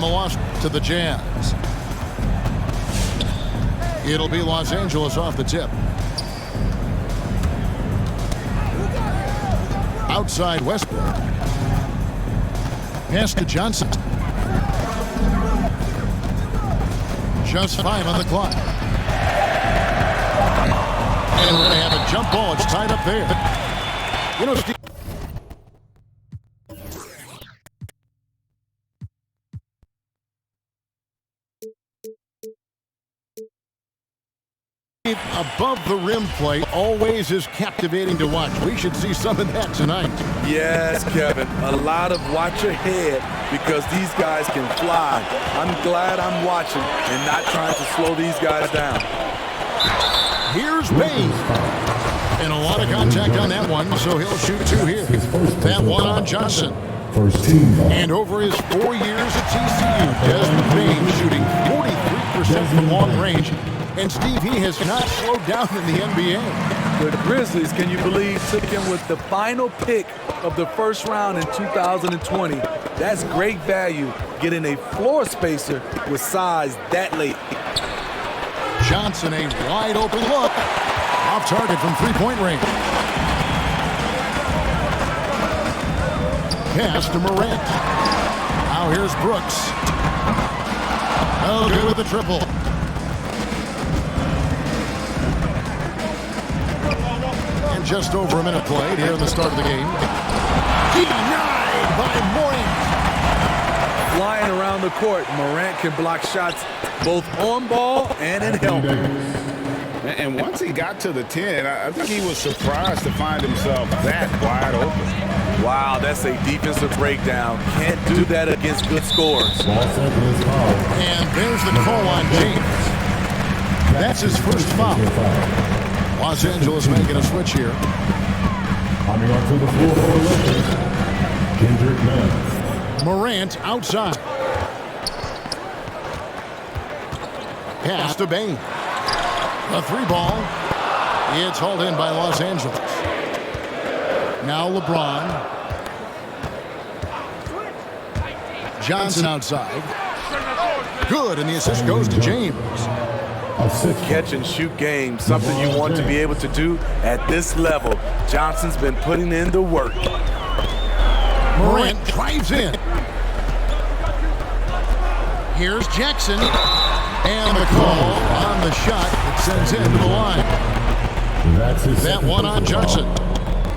the loss to the Jazz. It'll be Los Angeles off the tip. Outside Westbrook. Pass to Johnson. Just 5 on the clock. And we're going to have a jump ball. It's tied up there. You know, Steve, above the rim play always is captivating to watch. We should see some of that tonight. Yes, Kevin. A lot of watch ahead because these guys can fly. I'm glad I'm watching and not trying to slow these guys down. Here's Bain. And a lot of contact on that one, so he'll shoot 2 here. That one on Johnson. And over his 4 years at TCU, Desmond Bain shooting 43% from long range. And Steve, he has not slowed down in the NBA. The Grizzlies, can you believe, took him with the final pick of the first round in 2020. That's great value, getting a floor spacer with size that late. Johnson, a wide open look. Off target from 3-point range. Pass to Morant. Now here's Brooks. Oh, good with the triple. And just over a minute played here in the start of the game. Denied by Morant. Flying around the court, Morant can block shots both on ball and in helmet. And once he got to the 10, I think he was surprised to find himself that wide open. Wow, that's a defensive breakdown. Can't do that against good scores. And there's the call on James. That's his first foul. Los Angeles making a switch here. Coming onto the floor for the Lakers, Kendrick Nunn. Morant outside. Pass to Bain. A 3-ball. It's hauled in by Los Angeles. Now LeBron. Johnson outside. Good, and the assist goes to James. Catch and shoot game, something you want to be able to do at this level. Johnson's been putting in the work. Morant drives in. Here's Jackson. And the call on the shot that sends him to the line. That one on Johnson.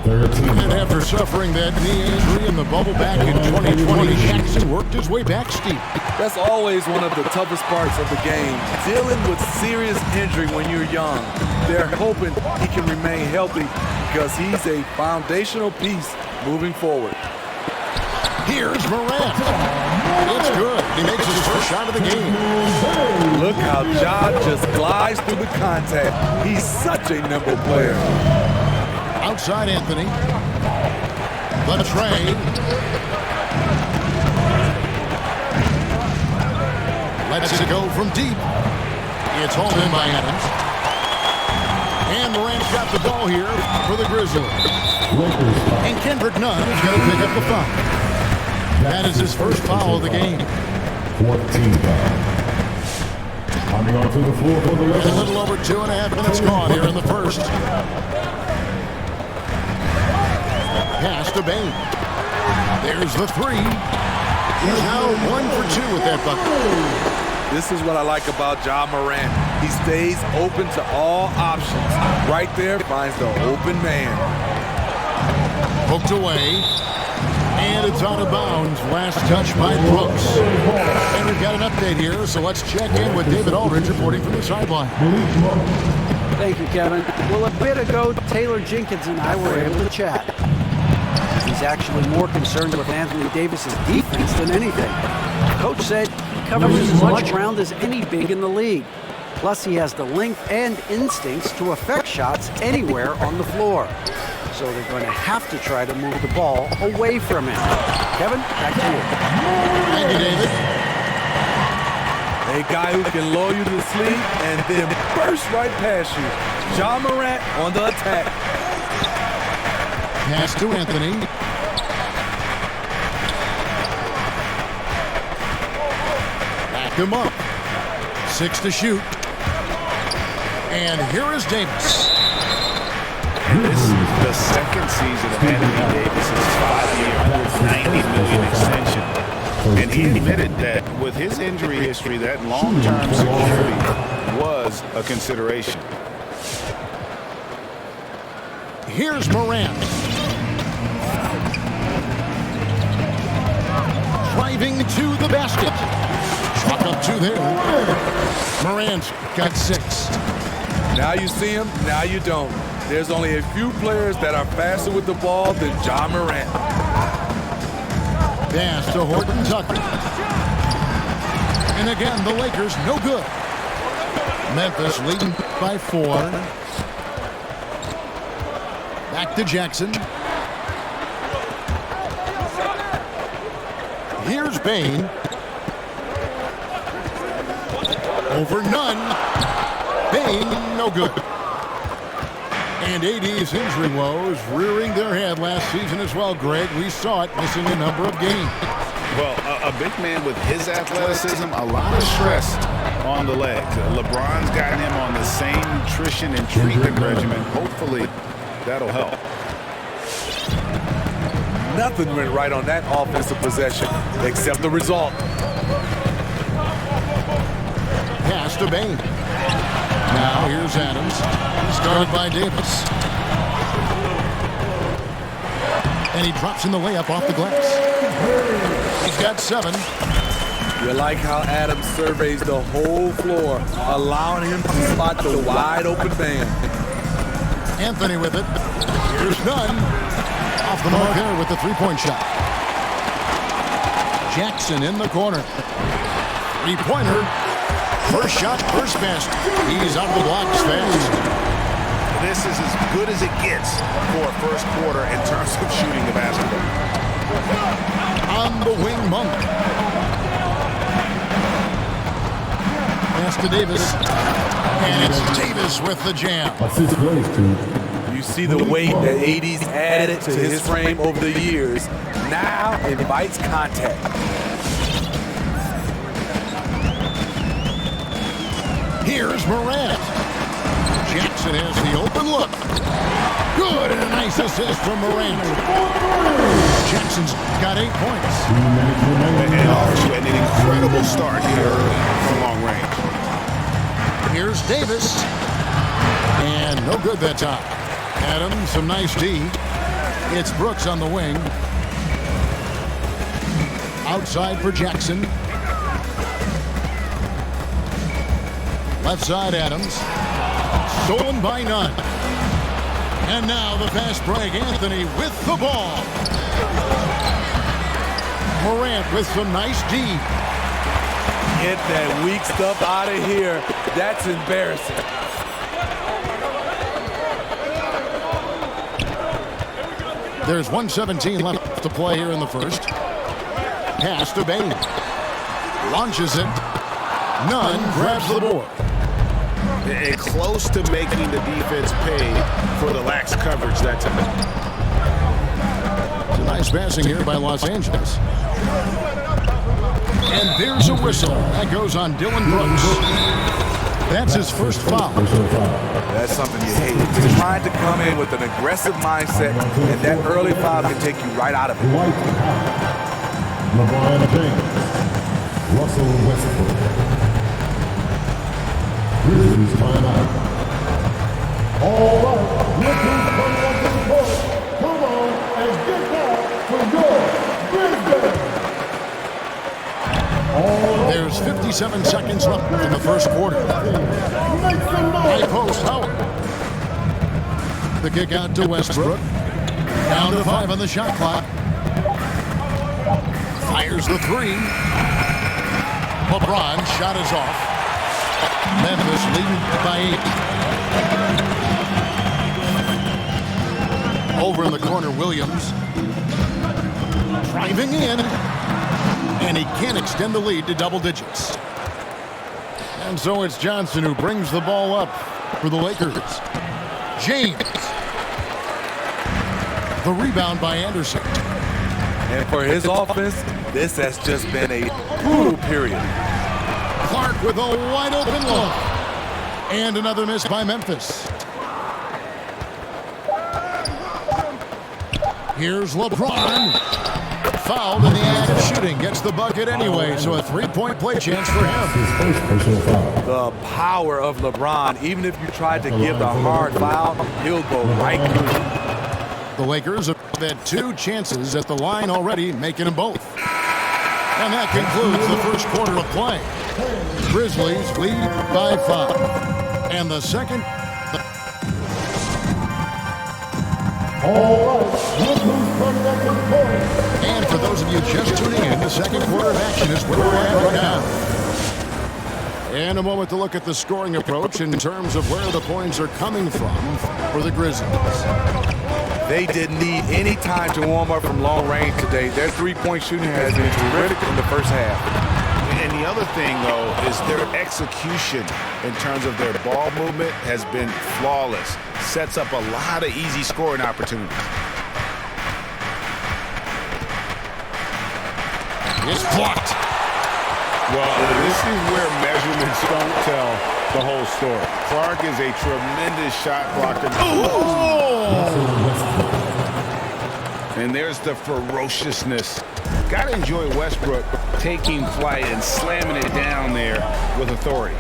And after suffering that knee injury in the bubble back in 2020, Jackson worked his way back steep. That's always one of the toughest parts of the game, dealing with serious injury when you're young. They're hoping he can remain healthy because he's a foundational piece moving forward. Here's Morant. It's good. He makes his first shot of the game. Look how Ja just glides through the contact. He's such a nimble player. Outside Anthony. The trade. Lets it go from deep. It's hauled in by Adams. And Morant's got the ball here for the Grizzlies. And Kendrick Nunn is going to pick up the foul. That is his first foul of the game. 14 foul. Coming onto the floor for the A Lakers. little over 2.5 minutes gone here in the first. Pass to Bain. There's the 3. He's now 1 for 2 with that bucket. This is what I like about Ja Morant. He stays open to all options. Right there finds the open man. Hooked away. And it's out of bounds. Last touch by Brooks. And we've got an update here, so let's check in with David Aldridge reporting from the sideline. Thank you, Kevin. Well, a bit ago, Taylor Jenkins and I were able to chat. He's actually more concerned with Anthony Davis's defense than anything. Coach said he covers as much ground as any big in the league. Plus, he has the length and instincts to affect shots anywhere on the floor. So they're going to have to try to move the ball away from him. Kevin, back to you. Thank you, David. A guy who can lull you to sleep and then burst right past you. Ja Morant on the attack. Pass to Anthony. him up. 6 to shoot. And here is Davis. This is the second season of Anthony Davis's 5-year, $190 million extension. And he admitted that with his injury history, that long-term security was a consideration. Here's Morant. Driving to the basket. Chalk up 2 there. Morant got 6. Now you see him, now you don't. There's only a few players that are faster with the ball than Ja Morant. Pass to Horton Tucker. And again, the Lakers no good. Memphis leading by 4. Back to Jackson. Here's Bane. Over none. Bane, no good. And AD's injury woes rearing their head last season as well, Greg. We saw it, missing a number of games. Well, a big man with his athleticism, a lot of stress on the legs. LeBron's gotten him on the same nutrition and treatment regimen. Hopefully, that'll help. Nothing went right on that offensive possession except the result. Pass to Bane. Now here's Adams. Started by Davis. And he drops in the layup off the glass. He's got 7. You like how Adams surveys the whole floor, allowing him to spot the wide open man. Anthony with it. Here's none. Off the mark there with the 3-point shot. Jackson in the corner. 3-pointer. First shot, first best. He's out the blocks fast. This is as good as it gets for a first quarter in terms of shooting the basketball. On the wing, Monk. Pass to Davis. And it's Davis with the jam. Assist goes to You see the weight that AD's added to his frame over the years. Now invites contact. Here's Morant. Jackson has the open look. Good, and a nice assist from Morant. Jackson's got 8 points. And also an incredible start here from long range. Here's Davis. And no good that time. Adams, some nice D. It's Brooks on the wing. Outside for Jackson. Left side, Adams. Stolen by none. And now the fast break. Anthony with the ball. Morant with some nice D. Get that weak stuff out of here. That's embarrassing. There's 1:17 left to play here in the first. Pass to Bane. Launches it. None. Grabs the board. And close to making the defense pay for the lax coverage that time. It's a nice passing here by Los Angeles. And there's a whistle. That goes on Dylan Brooks. That's his first foul. That's something you hate. He's trying to come in with an aggressive mindset, and that early foul can take you right out of it. LeBron James. Russell Westbrook. Grizzlies timeout. All right, Lakers coming up to the court. Come on and get down for your Grizzlies. There's 57 seconds left in the first quarter. High post, Howard. The kick out to Westbrook. Down to 5 on the shot clock. Fires the 3. LeBron shot is off. Memphis leading by 8. Over in the corner, Williams. Driving in. And he can't extend the lead to double digits. And so it's Johnson who brings the ball up for the Lakers. James. The rebound by Anderson. And for his offense, this has just been a brutal period. with a wide open look. And another miss by Memphis. Here's LeBron. Fouled in the act of shooting. Gets the bucket anyway, so a three-point play chance for him. The power of LeBron. Even if you tried to give the hard foul, he'll go right through. The Lakers have had 2 chances at the line already, making them both. And that concludes the first quarter of play. Grizzlies lead by 5. And the second... And for those of you just tuning in, the second quarter of action is where we're at right now. And a moment to look at the scoring approach in terms of where the points are coming from for the Grizzlies. They didn't need any time to warm up from long range today. Their three-point shooting has been terrific in the first half. And the other thing, though, is their execution in terms of their ball movement has been flawless. Sets up a lot of easy scoring opportunities. It's blocked. Well, this is where measurements don't tell the whole story. Clark is a tremendous shot blocker. And there's the ferociousness. Gotta enjoy Westbrook taking flight and slamming it down there with authority.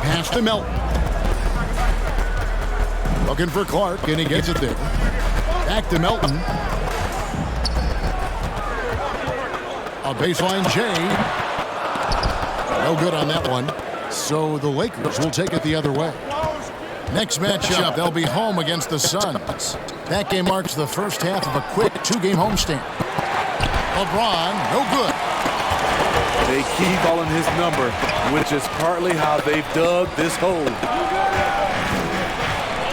Pass to Melton. Looking for Clark, and he gets it there. Back to Melton. A baseline J. No good on that one. So the Lakers will take it the other way. Next matchup, they'll be home against the Suns. That game marks the first half of a quick 2-game homestand. LeBron, no good. They keep calling his number, which is partly how they've dug this hole.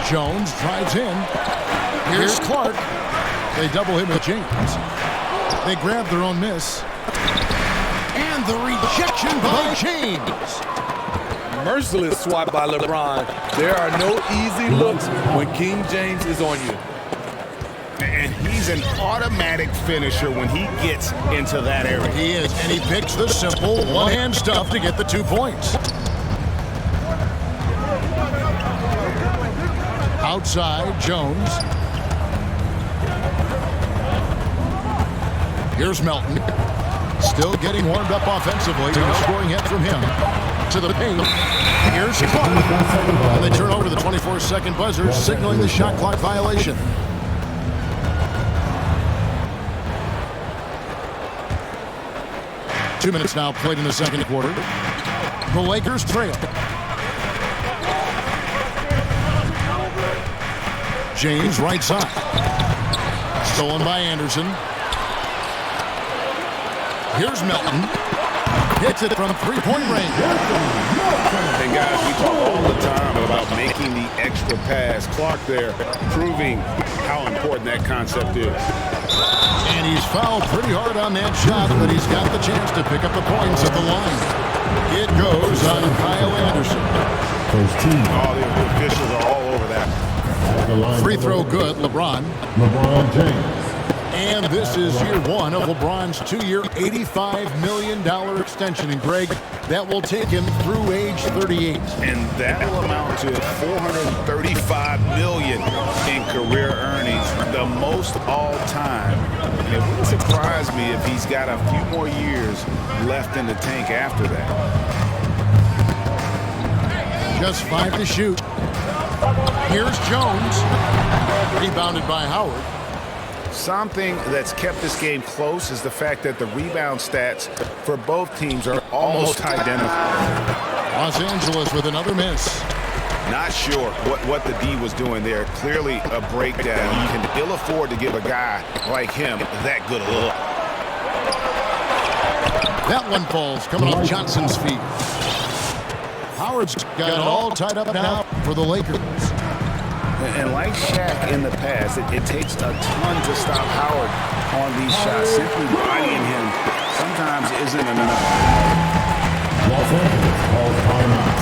Jones drives in. Here's Clark. They double him with James. They grab their own miss. And the rejection by James. Merciless swat by LeBron. There are no easy looks when King James is on you. And he's an automatic finisher when he gets into that area. He is, and he picks the simple one-hand stuff to get the 2 points. Outside, Jones. Here's Melton. Still getting warmed up offensively. No scoring hit from him. To the paint. Here's Clark. And they turn over the 24-second buzzer, signaling the shot clock violation. Two minutes now played in the second quarter. The Lakers trail. James right side. Stolen by Anderson. Here's Melton. Hits it from three-point range. And guys, we talk all the time about making the extra pass. Clark there proving how important that concept is. And he's fouled pretty hard on that shot, but he's got the chance to pick up the points at the line. It goes on Kyle Anderson. Oh, the officials are all over that. Free throw good, LeBron. LeBron James. And this is year one of LeBron's 2-year, $85 million extension. And Greg, that will take him through age 38. And that will amount to $435 million in career earnings, the most all time. And it wouldn't surprise me if he's got a few more years left in the tank after that. Just 5 to shoot. Here's Jones. Rebounded by Howard. Something that's kept this game close is the fact that the rebound stats for both teams are almost identical. Los Angeles with another miss. Not sure what the D was doing there. Clearly a breakdown. You can ill afford to give a guy like him that good a look. That one falls coming off Johnson's feet. Howard's got it all tied up now for the Lakers. And like Shaq in the past, it takes a ton to stop Howard on these shots. Simply bodying him sometimes isn't enough. Los Angeles calls timeout.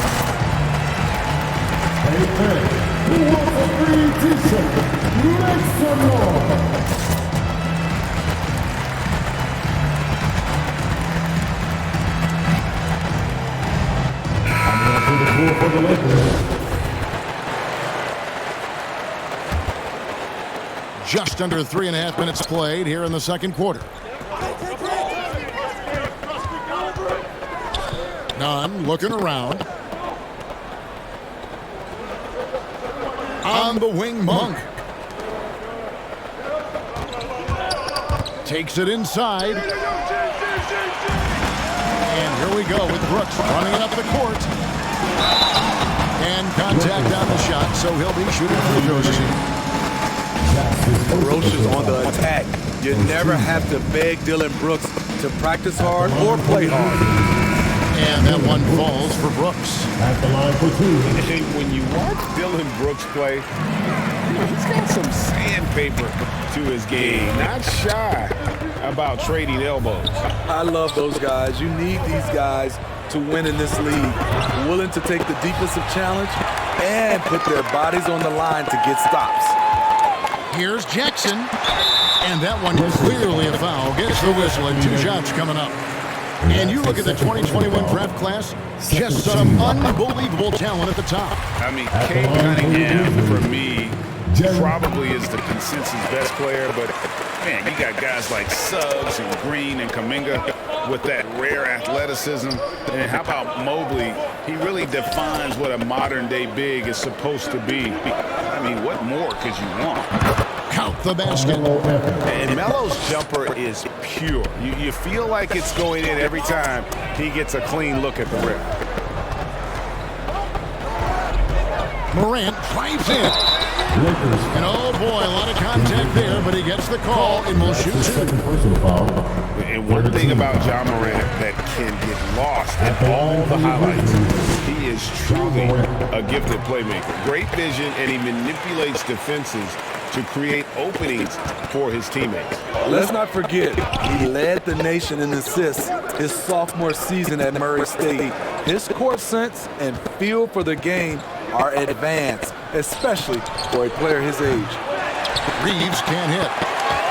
Hey, fan, who wants a free t-shirt? Make some noise. to the floor for the Lakers. Just under 3.5 minutes played here in the second quarter. Nunn looking around. On the wing, Monk. Takes it inside. And here we go with Brooks running it up the court. And contact on the shot, so he'll be shooting free throws. Ferocious on the attack. You never have to beg Dillon Brooks to practice hard or play hard. And that one falls for Brooks. At the line for two. When you watch Dillon Brooks play, he's got some sandpaper to his game. Not shy about trading elbows. I love those guys. You need these guys to win in this league. Willing to take the defensive challenge and put their bodies on the line to get stops. Here's Jackson. And that one clearly a foul. Gets the whistle and 2 shots coming up. And you look at the 2021 draft class, just some unbelievable talent at the top. I mean, Cade Cunningham, for me, probably is the consensus best player. But, man, you got guys like Suggs and Green and Kuminga with that rare athleticism. And how about Mobley? He really defines what a modern-day big is supposed to be. I mean, what more could you want? Count the basket. And Melo's jumper is pure. You feel like it's going in every time he gets a clean look at the rim. Morant drives in. And oh boy, a lot of contact there, but he gets the call and will shoot 2. And one thing about Ja Morant that can get lost in all the highlights, he is truly a gifted playmaker. Great vision, and he manipulates defenses to create openings for his teammates. Let's not forget, he led the nation in assists his sophomore season at Murray State. His court sense and feel for the game are advanced, especially for a player his age. Reeves can't hit.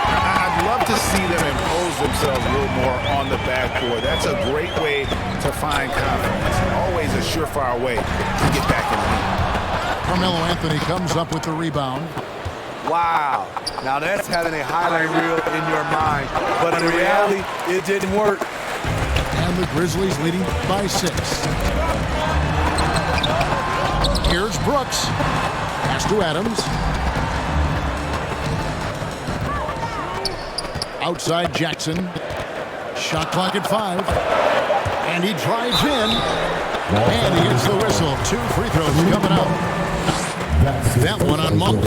I'd love to see them impose themselves a little more on the backboard. That's a great way to find confidence. Always a surefire way to get back in the game. Carmelo Anthony comes up with the rebound. Wow. Now that's having a highlight reel in your mind, but in reality, it didn't work. And the Grizzlies leading by 6. Here's Brooks. Pass to Adams. Outside Jackson. Shot clock at 5. And he drives in. And he gets the whistle. 2 free throws coming up. That one on Monk.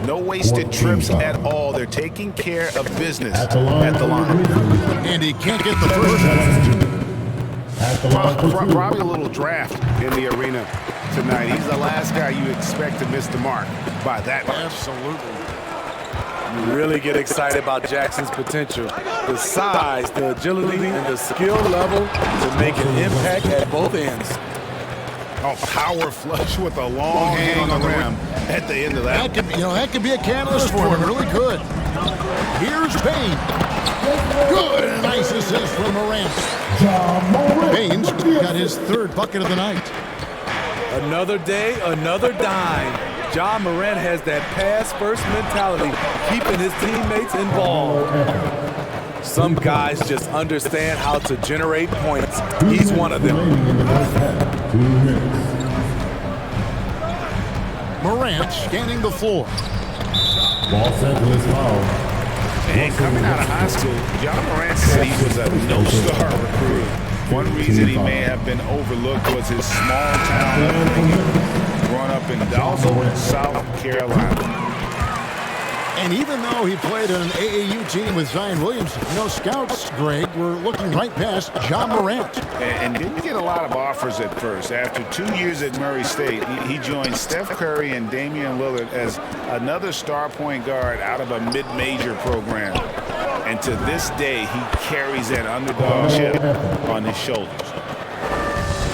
No wasted trips at all. They're taking care of business at the line. And he can't get the first. Probably a little draft in the arena tonight. He's the last guy you expect to miss the mark by that much. Absolutely. You really get excited about Jackson's potential. The size, the agility, and the skill level to make an impact at both ends. Oh, power flush with a long hang on the rim at the end of that. That could be a catalyst for him. Really good. Here's Payne. Good. And a nice assist from Morant. Payne's got his 3rd bucket of the night. Another day, another dime. Ja Morant has that pass-first mentality, keeping his teammates involved. Some guys just understand how to generate points. He's one of them. Morant scanning the floor. Los Angeles foul. And coming out of high school, Ja Morant said he was a no-star recruit. One reason he may have been overlooked was his small town upbringing, growing up in Dallas, South Carolina. And even though he played on an AAU team with Zion Williamson, scouts, Greg, were looking right past Ja Morant. And didn't get a lot of offers at first. After 2 years at Murray State, he joined Steph Curry and Damian Lillard as another star point guard out of a mid-major program. And to this day, he carries that underdog chip on his shoulders.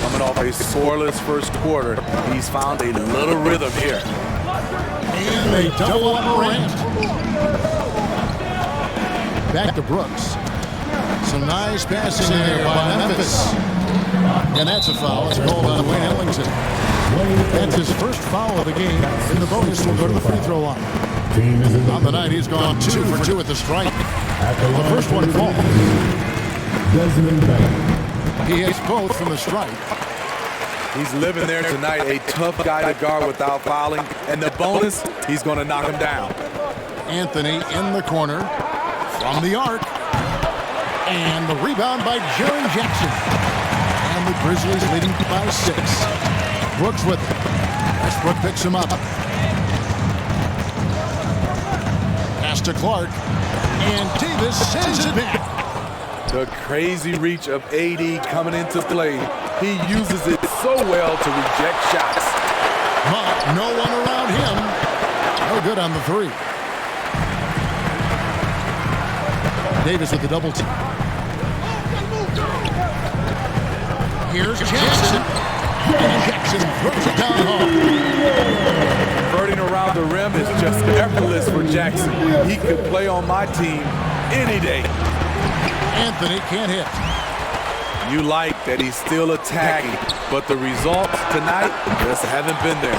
Coming off a scoreless first quarter, he's found a little rhythm here. And they double up Morant. Back to Brooks. Some nice passing there by Memphis. And that's a foul. It's called on Wayne Ellington. That's his first foul of the game. In the bonus, will go to the free throw line. On the night, he's gone 2 for 2 at the strike. The first one falls. He hits both from the strike. He's living there tonight, a tough guy to guard without fouling. And the bonus, he's going to knock him down. Anthony in the corner from the arc. And the rebound by Jaren Jackson. And the Grizzlies leading by 6. Brooks with it. Westbrook picks him up. Pass to Clark. And Davis sends it back. The crazy reach of AD coming into play. He uses it so well to reject shots. But no one around him. No good on the 3. Davis with the double team. Here's Jackson. And Jackson throws it down hard. Converting around the rim is just effortless for Jackson. He could play on my team any day. Anthony can't hit. You like that he's still attacking, but the results tonight just haven't been there.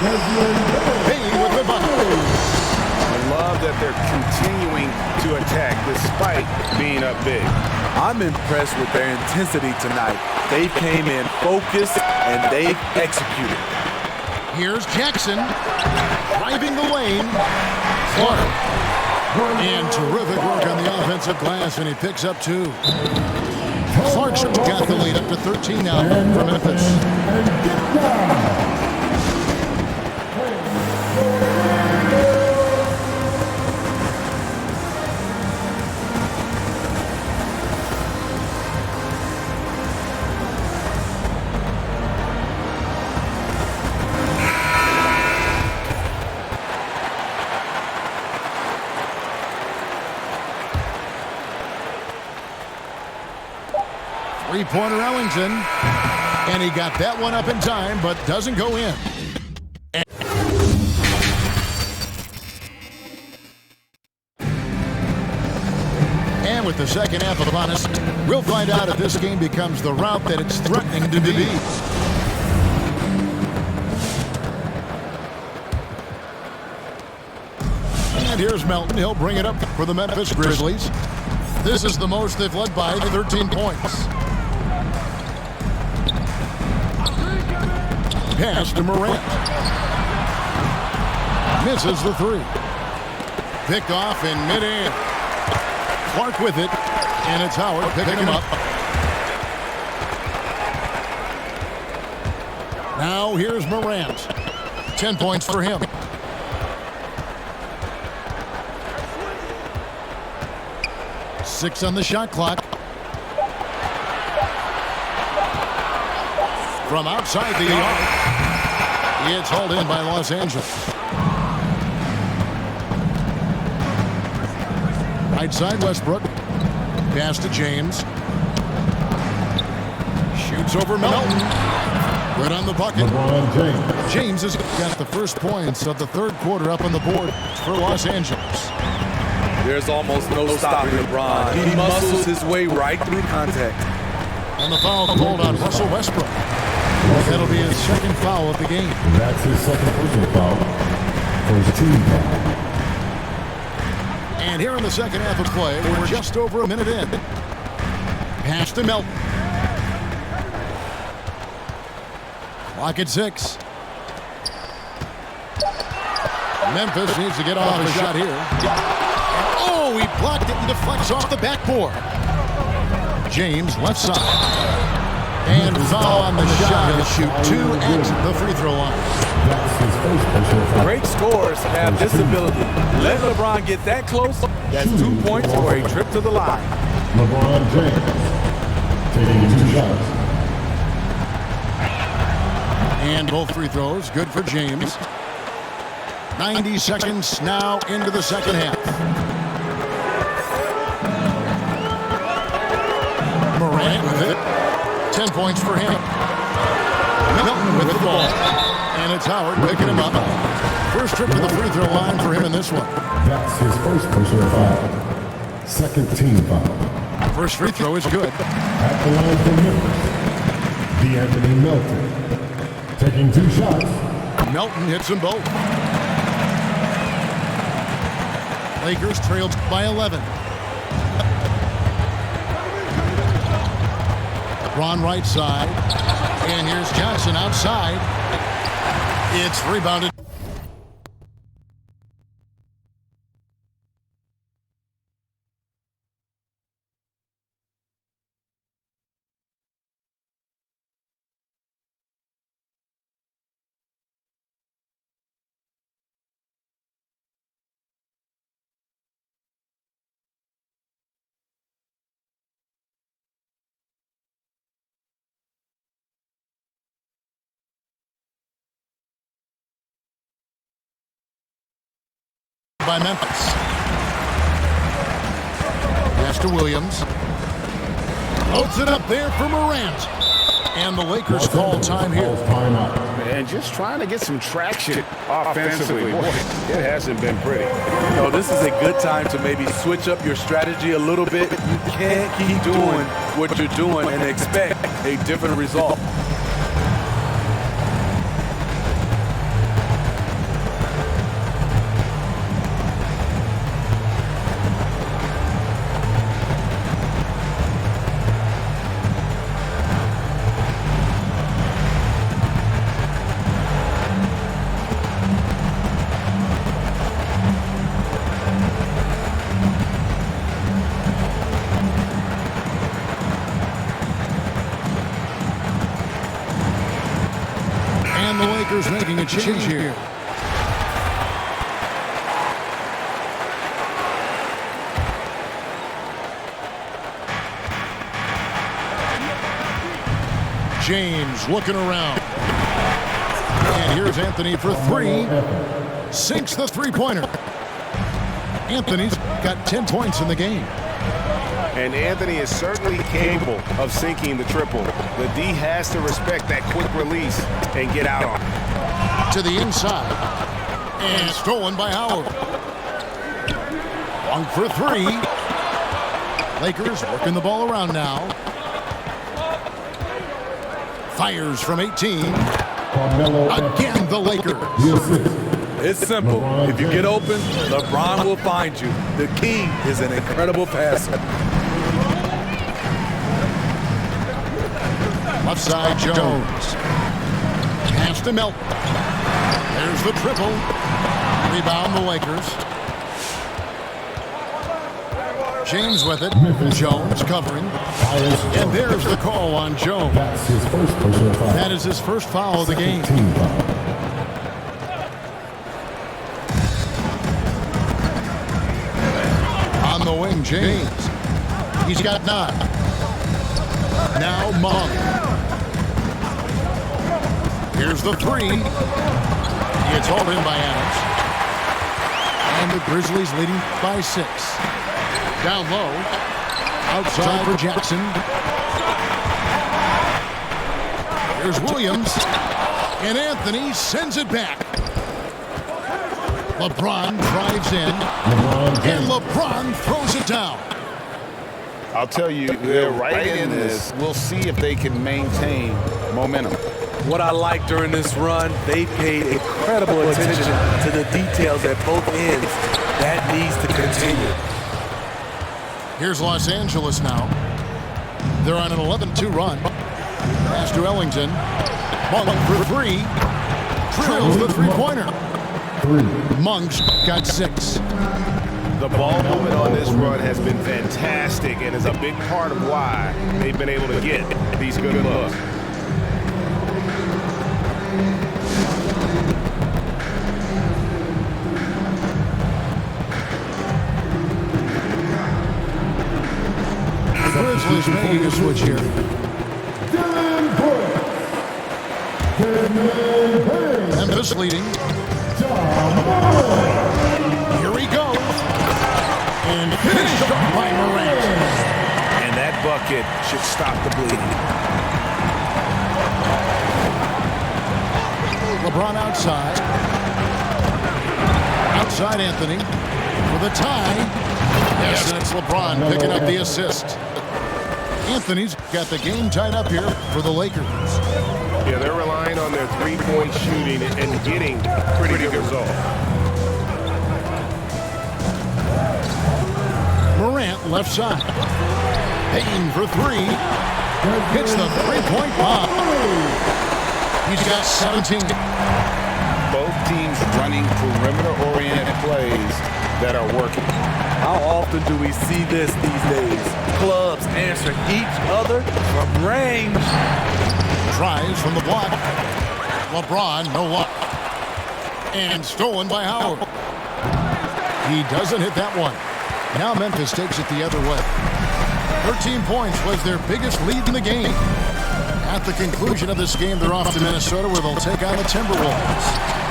Payne with the bucket. I love that they're continuing to attack despite being up big. I'm impressed with their intensity tonight. They came in focused and they executed. Here's Jackson driving the lane. Clark. And terrific work on the offensive glass, and he picks up 2. Clark's got the lead up to 13 now for Memphis. 3-pointer Ellington, and he got that one up in time, but doesn't go in. And with the second half upon us, we'll find out if this game becomes the route that it's threatening to be. And here's Melton. He'll bring it up for the Memphis Grizzlies. This is the most they've led by 13 points. Pass to Morant. Misses the 3. Picked off in midair. Clark with it, and it's Howard picking him up. Now here's Morant. 10 points for him. Six on the shot clock. From outside the arc, it's hauled in by Los Angeles. Right side Westbrook. Pass to James. Shoots over Melton. Good on the bucket. James has got the first points of the third quarter up on the board for Los Angeles. There's almost no stopping LeBron. He muscles his way right through contact. And the foul called on Russell Westbrook. That'll be his second foul of the game. That's his second personal foul for his team foul. And here in the second half of play, we're just over a minute in. Pass to Melton. Clock at 6. Memphis needs to get off a shot here. Oh, he blocked it and deflects off the backboard. James left side. And foul on the shot. He'll shoot 2 at the free throw line. Great scorers have this ability. Let LeBron get that close. That's 2 points or a trip to the line. LeBron James taking 2 shots. And both free throws good for James. 90 seconds now into the second half. Morant with it. 10 points for him. Melton with the ball. And it's Howard picking him up. First trip to the free throw line for him in this one. That's his first personal foul. Second team foul. First free throw is good. At the line for Memphis. Anthony Melton. Taking 2 shots. Melton hits them both. Lakers trailed by 11. Ron right side. And here's Johnson outside. It's rebounded. By Memphis. Pass to Williams. Loads it up there for Morant. And the Lakers call time here. And just trying to get some traction offensively. Boy, it hasn't been pretty. No, this is a good time to maybe switch up your strategy a little bit. You can't keep doing what you're doing and expect a different result. And the Lakers making a change here. James looking around. And here's Anthony for 3. Sinks the three-pointer. Anthony's got 10 points in the game. And Anthony is certainly capable of sinking the triple. The D has to respect that quick release and get out on it. To the inside. And stolen by Howard. 1 for 3. Lakers working the ball around now. Fires from 18. Again, the Lakers. It's simple. If you get open, LeBron will find you. The key is an incredible passer. Left side, Jones. Pass to Melton. There's the triple. Rebound, the Lakers. James with it. Jones covering. And there's the call on Jones. That's his first personal foul. That is his first foul of the game. Team foul. On the wing, James. He's got 9. Now Monk. Here's the 3. It's hauled in by Adams. And the Grizzlies leading by 6. Down low. Outside for Jackson. Here's Williams. And Anthony sends it back. LeBron drives in. And LeBron throws it down. I'll tell you, they're right in this. We'll see if they can maintain momentum. What I like during this run, they paid incredible attention to the details at both ends. That needs to continue. Here's Los Angeles now. They're on an 11-2 run. Pass to Ellington. Monk for 3. Drills the three-pointer. Monk's got 6. The ball movement on this run has been fantastic and is a big part of why they've been able to get these good looks. The Grizzlies making a switch here. Memphis leading. Here he goes. And finished off by Morant. And that bucket should stop the bleeding. LeBron outside. Outside Anthony. For the tie. Yes, and it's LeBron picking up the assist. Anthony's got the game tied up here for the Lakers. Yeah, they're relying on their three-point shooting and getting pretty good results. Morant left side. Payton for three. Hits the three-point bomb. He's got 17. Both teams running perimeter-oriented plays that are working. How often do we see this these days? Clubs answer each other from range. Tries from the block. LeBron, no luck. And stolen by Howard. He doesn't hit that one. Now Memphis takes it the other way. 13 points was their biggest lead in the game. At the conclusion of this game, they're off to Minnesota where they'll take on the Timberwolves.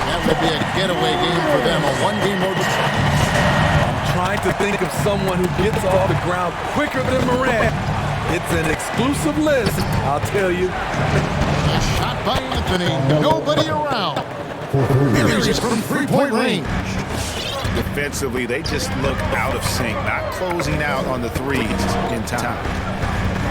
That will be a getaway game for them, a one-game road trip. Trying to think of someone who gets off the ground quicker than Morant. It's an exclusive list, I'll tell you. A shot by Anthony. Nobody around. Here he is from three-point range. Defensively, they just look out of sync, not closing out on the threes in time.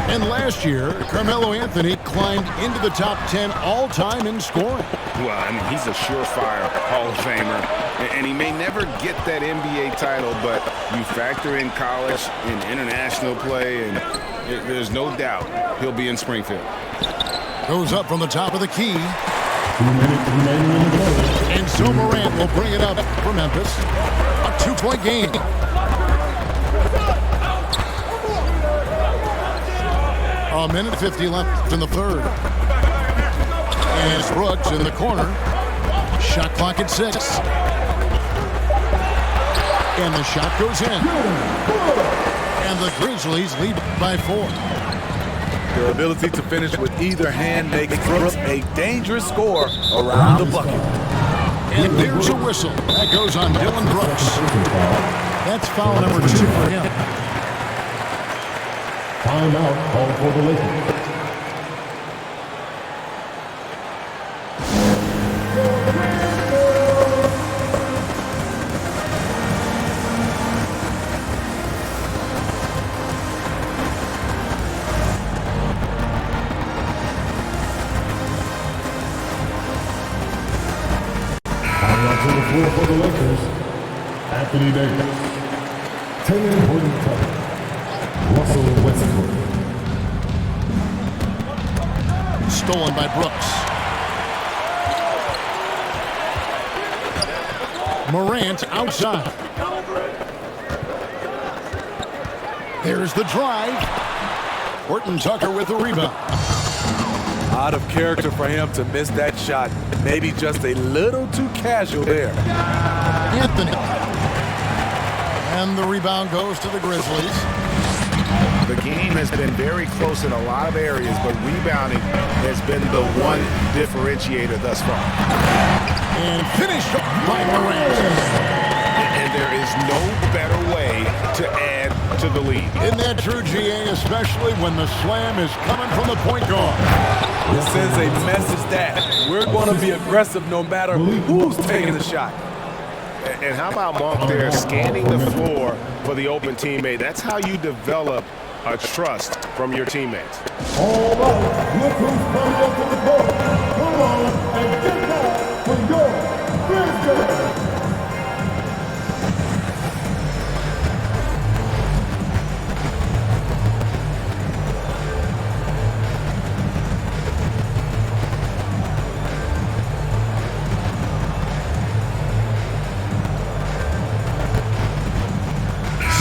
And last year, Carmelo Anthony climbed into the top 10 all-time in scoring. Well, I mean, he's a surefire Hall of Famer, and he may never get that NBA title, but you factor in college and international play, and there's no doubt he'll be in Springfield. Goes up from the top of the key. And so Morant will bring it up for Memphis. A two-point game. A minute 50 left in the third. And it's Brooks in the corner. Shot clock at 6. And the shot goes in. And the Grizzlies lead by 4. Their ability to finish with either hand makes Brooks a dangerous scorer around the bucket. And there's a whistle. That goes on Dylan Brooks. That's foul number 2 for him. Timeout called for the Lakers. To the floor for the Lakers, Anthony Davis, Taylor Horton-Tucker, Russell Westbrook. Stolen by Brooks. Morant outside. There's the drive. Horton-Tucker with the rebound. Out of character for him to miss that shot. Maybe just a little too casual there. Anthony. And the rebound goes to the Grizzlies. The game has been very close in a lot of areas, but rebounding has been the one differentiator thus far. And finished by Morant. And there is no better way to add to the lead. Isn't that true, GA, especially when the slam is coming from the point guard? This sends a message that we're going to be aggressive no matter who's taking the shot. And how about Monk there scanning the floor for the open teammate? That's how you develop a trust from your teammates. All right, look who's coming up to the court. Come on and get that for your Grizzlies.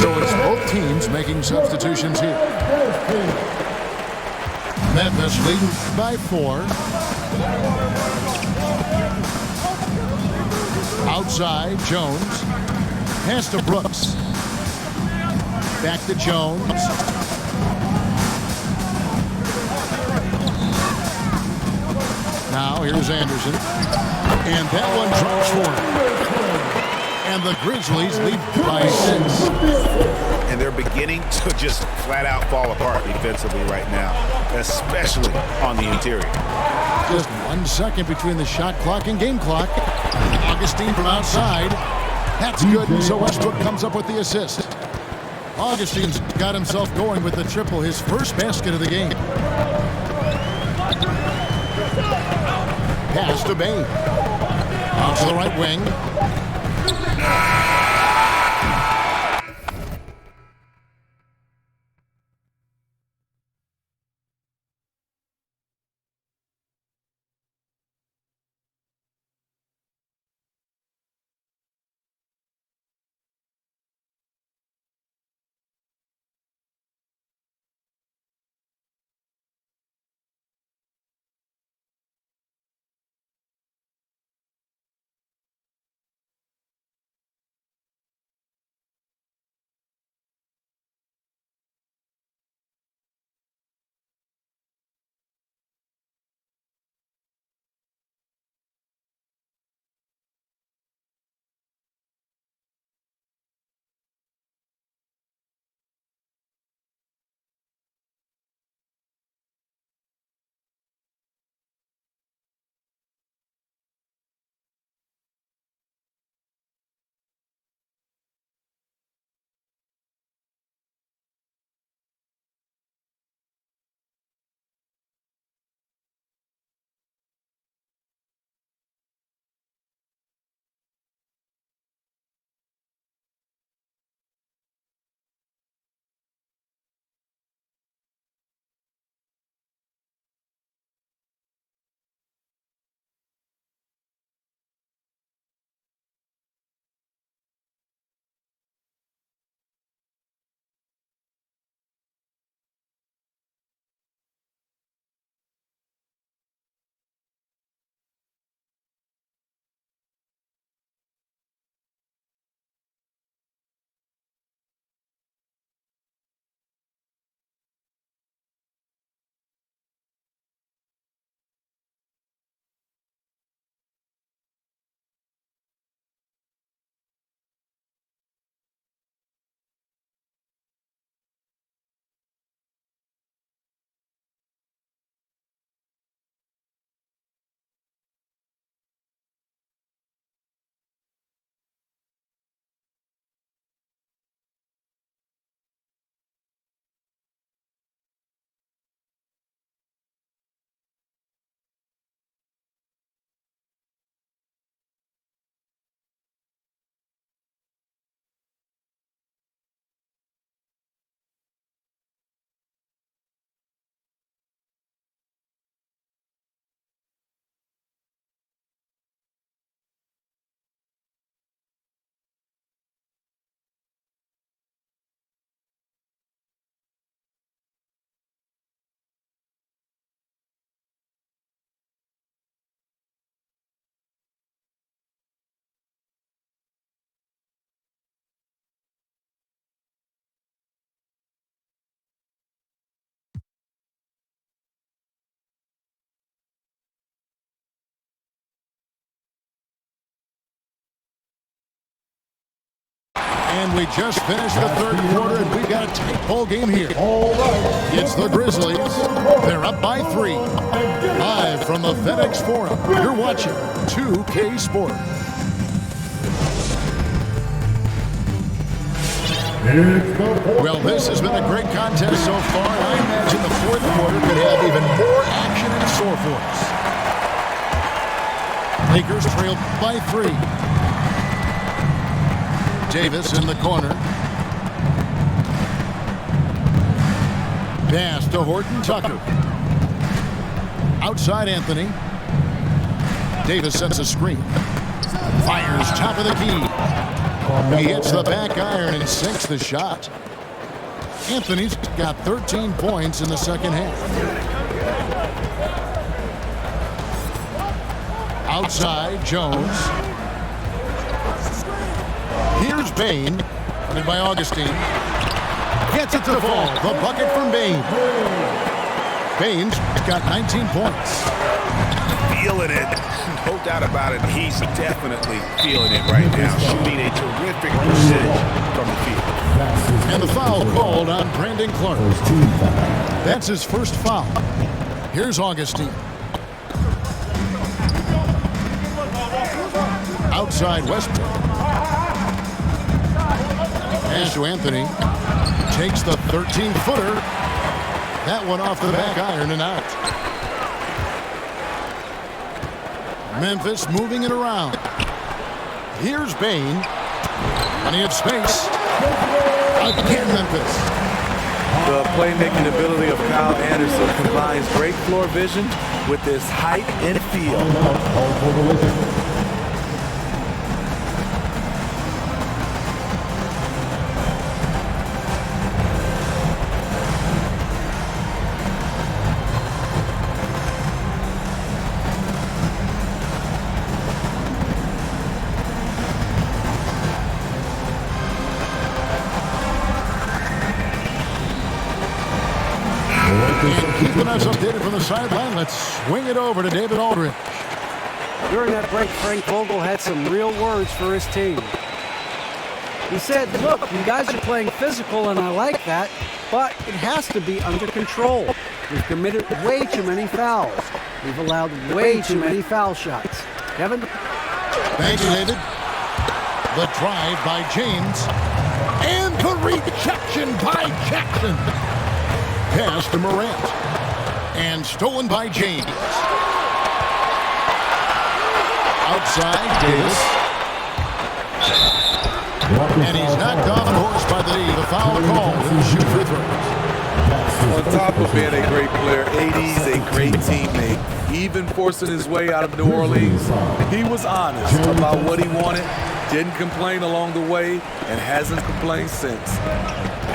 So it's both teams making substitutions here. Memphis leading by 4. Outside, Jones. Pass to Brooks. Back to Jones. Now here's Anderson. And that one drops for him. And the Grizzlies lead by 6. And they're beginning to just flat out fall apart defensively right now, especially on the interior. Just 1 second between the shot clock and game clock. Augustine from outside. That's good, and so Westbrook comes up with the assist. Augustine's got himself going with the triple, his first basket of the game. Pass to Bain. Out to the right wing. And we just finished the third quarter, and we've got a tight ball game here. It's the Grizzlies. They're up by 3. Live from the FedEx Forum, you're watching 2K Sport. Well, this has been a great contest so far, and I imagine the fourth quarter could have even more action in store for us. Lakers trail by 3. Davis in the corner. Pass to Horton Tucker. Outside Anthony. Davis sets a screen. Fires top of the key. He hits the back iron and sinks the shot. Anthony's got 13 points in the second half. Outside Jones. Here's Bain, running by Augustine. Gets it to fall. The bucket from Bain. Bain's got 19 points. Feeling it. No doubt about it. He's definitely feeling it right now. Shooting a terrific percentage from the field. And the foul called on Brandon Clark. That's his first foul. Here's Augustine. Outside Westbrook. Pass to Anthony. Takes the 13-footer. That one off the back iron and out. Memphis moving it around. Here's Bane. Plenty of space. Again, Memphis. The playmaking ability of Kyle Anderson combines great floor vision with his height and feel. And keeping us updated from the sideline, let's swing it over to David Aldridge. During that break, Frank Vogel had some real words for his team. He said, look, you guys are playing physical, and I like that, but it has to be under control. We've committed way too many fouls. We've allowed way too many foul shots. Kevin? Thank you, David. The drive by James. And the rejection by Jackson. Pass to Morant. And stolen by James. Outside, Davis. And he's knocked off course by the foul call. He'll shoot free throws. On top of being a great player, AD's a great teammate. Even forcing his way out of New Orleans, he was honest about what he wanted, didn't complain along the way, and hasn't complained since.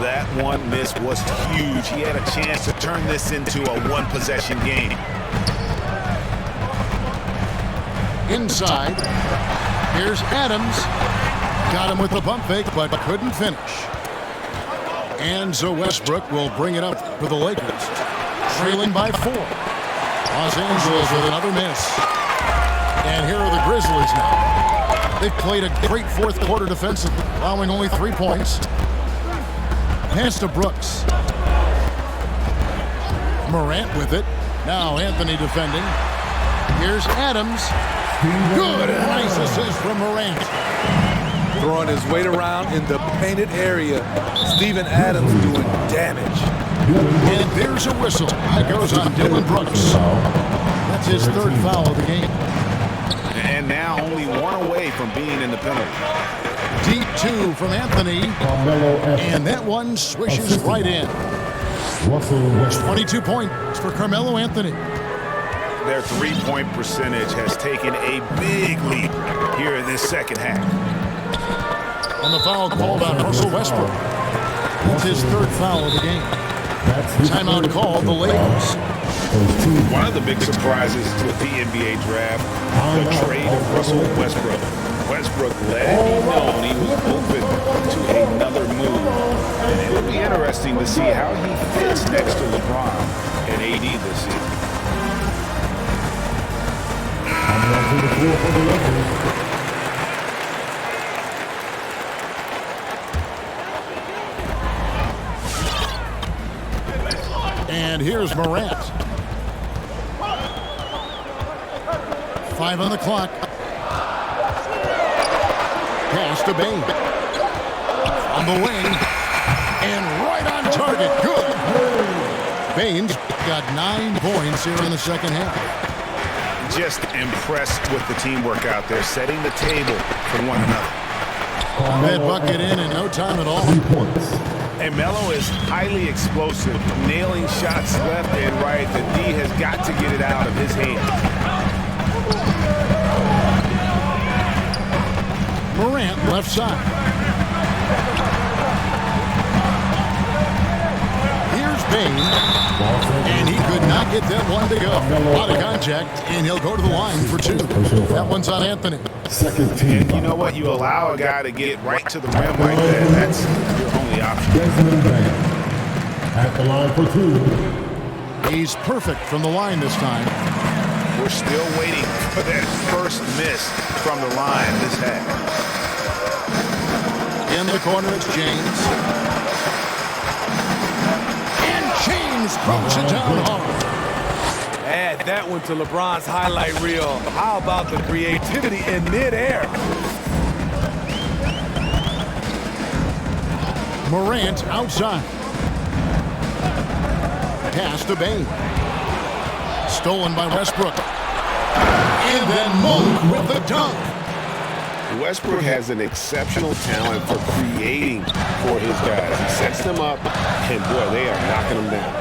That one miss was huge. He had a chance to turn this into a one-possession game. Inside, here's Adams. Got him with the pump fake, but couldn't finish. And so Westbrook will bring it up for the Lakers. Trailing by 4. Los Angeles with another miss. And here are the Grizzlies now. They've played a great fourth quarter defensively, allowing only 3 points. Pass to Brooks. Morant with it. Now Anthony defending. Here's Adams. Good, and a nice assist from Morant. Throwing his weight around in the painted area. Steven Adams doing damage. And there's a whistle. That goes on Dylan Brooks. That's his third foul of the game. And now only one away from being in the penalty. Deep 2 from Anthony. And that one swishes right in. 22 points for Carmelo Anthony. Their three-point percentage has taken a big leap here in this second half. On the foul called on Russell Westbrook. That's his third foul of the game. Timeout called the Lakers. One of the big surprises with the NBA draft, the trade of Russell Westbrook. Westbrook let it be known he was open to another move. And it will be interesting to see how he fits next to LeBron and AD this season. And here's Morant. 5 on the clock. Pass to Bane. On the wing. And right on target. Good. Bane's got 9 points here in the second half. Just impressed with the teamwork out there, setting the table for one another. That bucket in no time at all. And Melo is highly explosive, nailing shots left and right. The D has got to get it out of his hands. Morant left side. Here's Bane. And he could not get that one to go. A lot of contact, and he'll go to the line for 2. That one's on Anthony. Second team. And you know what? You allow a guy to get right to the rim like that. That's your only option. At the line for 2. He's perfect from the line this time. We're still waiting for that first miss from the line this half. In the corner, it's James. And James throws it down hard. Add that one to LeBron's highlight reel. How about the creativity in midair? Morant outside. Pass to Bane. Stolen by Westbrook. And then Mo with the dunk. Westbrook has an exceptional talent for creating for his guys. He sets them up, and boy, they are knocking them down.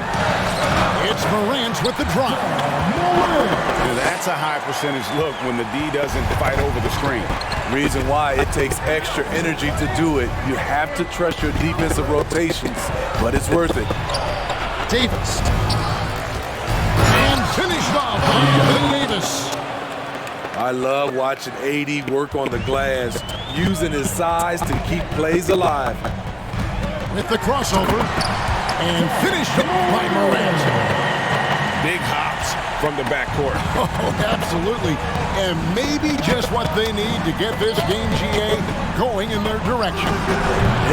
It's Morant with the drop. And that's a high percentage look when the D doesn't fight over the screen. Reason why it takes extra energy to do it. You have to trust your defensive rotations, but it's worth it. Davis. And finished off by Anthony Davis. I love watching AD work on the glass, using his size to keep plays alive. With the crossover, and finished by Morant. Big hops from the backcourt. Oh, absolutely. And maybe just what they need to get this game, GA, going in their direction.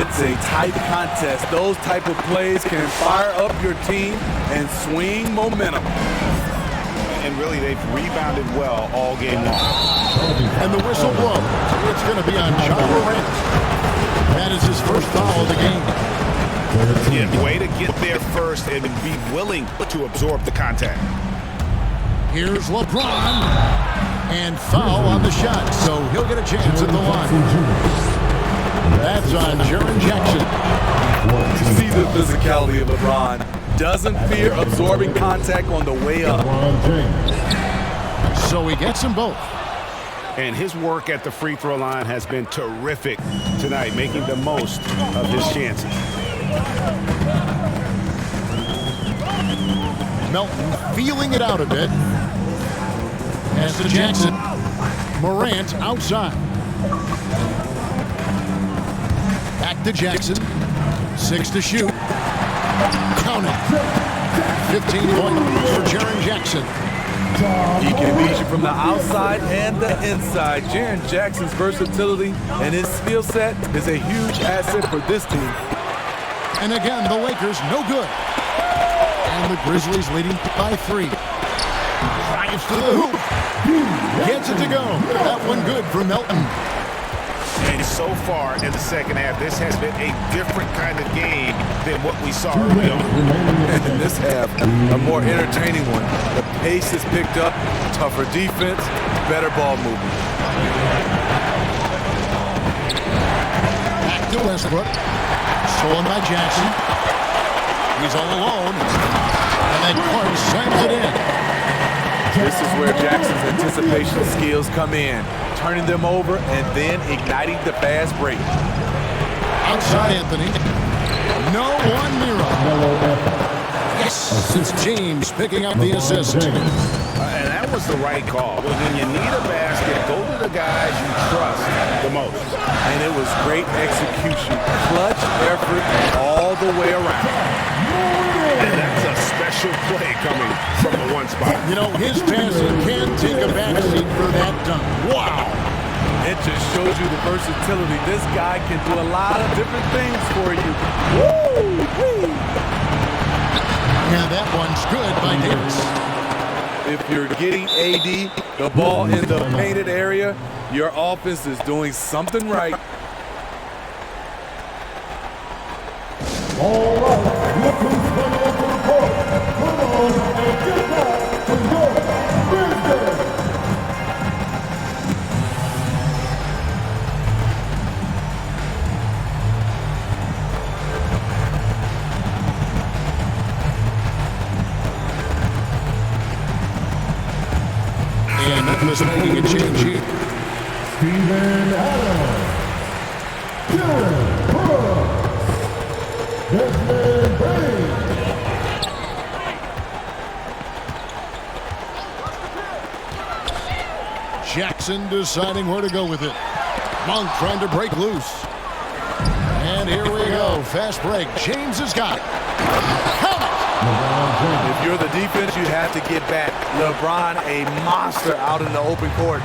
It's a tight contest. Those type of plays can fire up your team and swing momentum. And really, they've rebounded well all game long. And the whistle blows. It's going to be on John Morant. That is his first foul of the game. Yeah, way to get there first and be willing to absorb the contact. Here's LeBron. And foul on the shot, so he'll get a chance at the line. That's on Jaren Jackson. You see the physicality of LeBron. Doesn't fear absorbing contact on the way up. So he gets them both. And his work at the free throw line has been terrific tonight, making the most of his chances. Melton feeling it out a bit. As to Jackson. Morant outside. Back to Jackson. 6 to shoot. Count it. 15 points for Jaren Jackson. He can beat you from the outside and the inside. Jaren Jackson's versatility and his skill set is a huge asset for this team. And again, the Lakers no good. And the Grizzlies leading by 3. Drives to the hoop. Gets it to go. That one good for Melton. And so far in the second half, this has been a different kind of game than what we saw early on. In this half, a more entertaining one. The pace is picked up, tougher defense, better ball movement. Back to Westbrook. Stolen by Jackson. He's all alone. And then Clark slams it in. This is where Jackson's anticipation skills come in, turning them over and then igniting the fast break. Outside Anthony. No one Miro. Yes, it's James picking up the assist. And that was the right call. When you need a basket, go to the guys you trust the most. And it was great execution, clutch effort all the way around. And that's a special play coming from the one spot. You know, his passing can take a backseat for that dunk. Wow. It just shows you the versatility. This guy can do a lot of different things for you. Woo! Yeah, that one's good by Davis. If you're getting AD the ball in the painted area, your offense is doing something right. All right, look who's coming over the court. Come on and get back to your business. And Memphis making a change here. Steven Adams. Dylan Brooks. Desmond Bain. Jackson deciding where to go with it. Monk trying to break loose. And here we go. Fast break. James has got it. Count it. If you're the defense, you have to get back. LeBron, a monster out in the open court.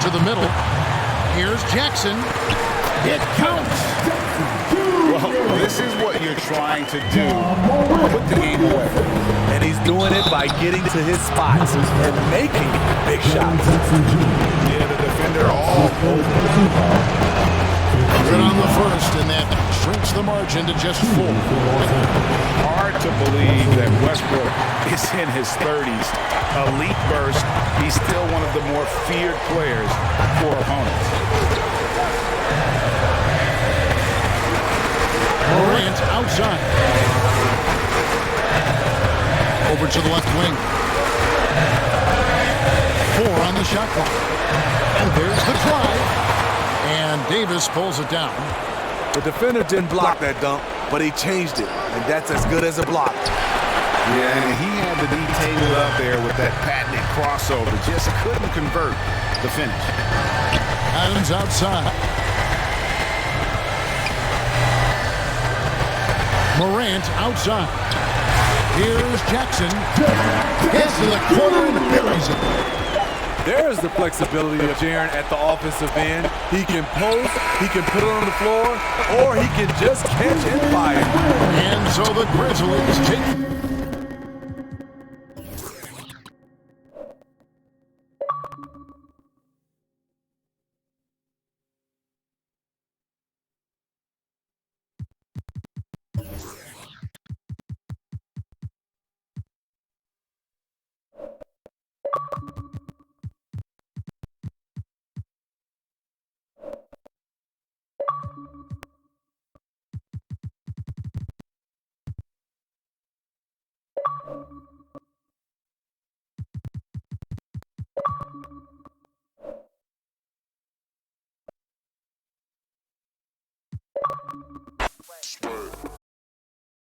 To the middle. Here's Jackson. It counts. Well, this is what you're trying to do. Put the game away. And he's doing it by getting to his spots and making big shots. Yeah, the defender all over. Good on the first in that shrinks the margin to just 4. Hard to believe that Westbrook is in his 30s. Elite burst. He's still one of the more feared players for opponents. Morant outside. Over to the left wing. 4 on the shot clock. And there's the drive. And Davis pulls it down. The defender didn't block that dunk, but he changed it, and that's as good as a block. Yeah, and he had the D tabled up there with that patented crossover. Just couldn't convert the finish. Adams outside. Morant outside. Here's Jackson. Hits to the corner and buries it. There's the flexibility of Jaren at the offensive end. He can post, he can put it on the floor, or he can just catch and fire. And so the Grizzlies take